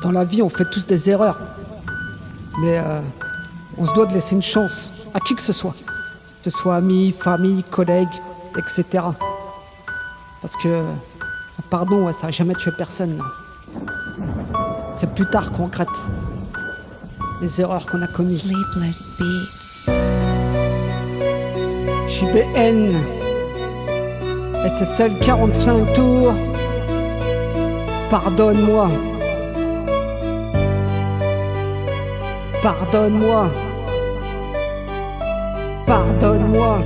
Dans la vie, on fait tous des erreurs. Mais on se doit de laisser une chance à qui que ce soit amis, famille, collègues, etc. Parce que un pardon, ouais, ça a jamais tué personne. C'est plus tard qu'on regrette les erreurs qu'on a commises. Sleepless Beats. Je suis BN et c'est seul 45 tours. Pardonne-moi. Pardonne-moi. Pardonne-moi.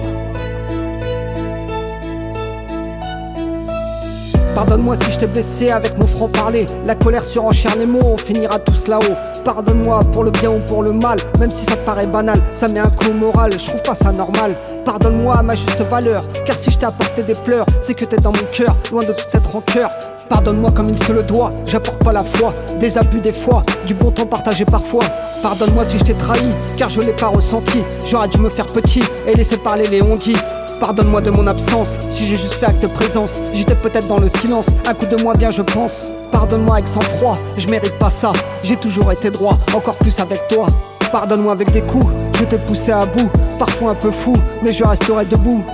Pardonne-moi si je t'ai blessé avec mon franc-parler. La colère surenchère les mots, on finira tous là-haut. Pardonne-moi pour le bien ou pour le mal. Même si ça te paraît banal, ça met un coup au moral. Je trouve pas ça normal. Pardonne-moi à ma juste valeur. Car si je t'ai apporté des pleurs, c'est que t'es dans mon cœur, loin de toute cette rancœur. Pardonne-moi comme il se le doit, j'apporte pas la foi. Des abus des fois, du bon temps partagé parfois. Pardonne-moi si je t'ai trahi, car je l'ai pas ressenti. J'aurais dû me faire petit et laisser parler les on-dit. Pardonne-moi de mon absence, si j'ai juste fait acte de présence. J'étais peut-être dans le silence, un coup de moins bien je pense. Pardonne-moi avec sang-froid, je mérite pas ça. J'ai toujours été droit, encore plus avec toi. Pardonne-moi avec des coups, je t'ai poussé à bout. Parfois un peu fou, mais je resterai debout.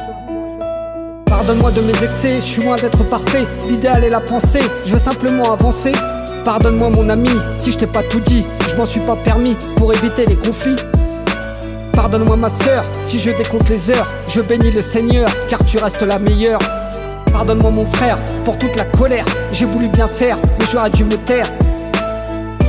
Pardonne-moi de mes excès, je suis loin d'être parfait. L'idéal est la pensée, je veux simplement avancer. Pardonne-moi mon ami, si je t'ai pas tout dit. Je m'en suis pas permis pour éviter les conflits. Pardonne-moi ma sœur, si je décompte les heures. Je bénis le Seigneur, car tu restes la meilleure. Pardonne-moi mon frère, pour toute la colère. J'ai voulu bien faire, mais j'aurais dû me taire.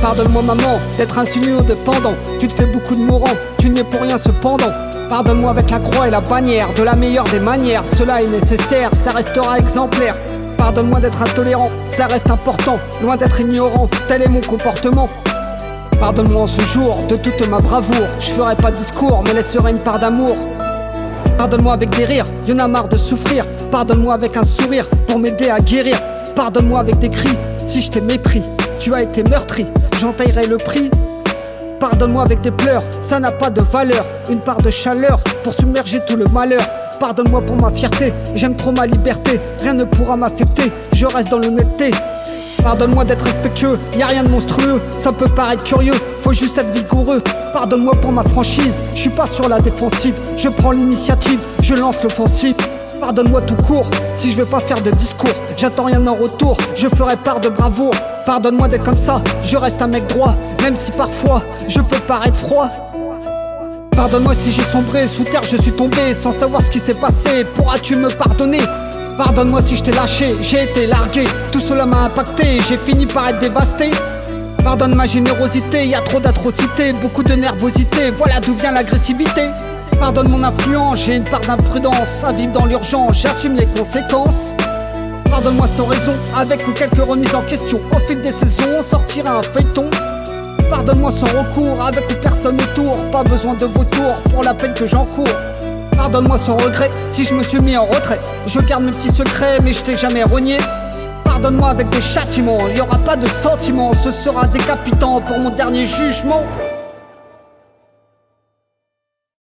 Pardonne-moi maman, d'être insinué au dépendant. Tu te fais beaucoup de mourants, tu n'es pour rien cependant. Pardonne-moi avec la croix et la bannière, de la meilleure des manières. Cela est nécessaire, ça restera exemplaire. Pardonne-moi d'être intolérant, ça reste important. Loin d'être ignorant, tel est mon comportement. Pardonne-moi en ce jour de toute ma bravoure. Je ferai pas de discours, mais laisserai une part d'amour. Pardonne-moi avec des rires, y'en a marre de souffrir. Pardonne-moi avec un sourire pour m'aider à guérir. Pardonne-moi avec des cris, si je t'ai mépris. Tu as été meurtri, j'en payerai le prix. Pardonne-moi avec des pleurs, ça n'a pas de valeur. Une part de chaleur pour submerger tout le malheur. Pardonne-moi pour ma fierté, j'aime trop ma liberté. Rien ne pourra m'affecter, je reste dans l'honnêteté. Pardonne-moi d'être respectueux, y'a rien de monstrueux. Ça peut paraître curieux, faut juste être vigoureux. Pardonne-moi pour ma franchise, je suis pas sur la défensive. Je prends l'initiative, je lance l'offensive. Pardonne-moi tout court, si je veux pas faire de discours. J'attends rien en retour, je ferai part de bravoure. Pardonne-moi d'être comme ça, je reste un mec droit. Même si parfois, je peux paraître froid. Pardonne-moi si j'ai sombré, sous terre je suis tombé sans savoir ce qui s'est passé. Pourras-tu me pardonner? Pardonne-moi si je t'ai lâché, j'ai été largué. Tout cela m'a impacté, j'ai fini par être dévasté. Pardonne ma générosité, y a trop d'atrocités, beaucoup de nervosité, voilà d'où vient l'agressivité. Pardonne mon influence, j'ai une part d'imprudence. À vivre dans l'urgence, j'assume les conséquences. Pardonne-moi sans raison, avec ou quelques remises en question. Au fil des saisons, on sortira un feuilleton. Pardonne-moi sans recours, avec ou personne autour. Pas besoin de vautour pour la peine que j'encours. Pardonne-moi sans regret, si je me suis mis en retrait. Je garde mes petits secrets, mais je t'ai jamais renié. Pardonne-moi avec des châtiments, y aura pas de sentiments. Ce sera décapitant pour mon dernier jugement.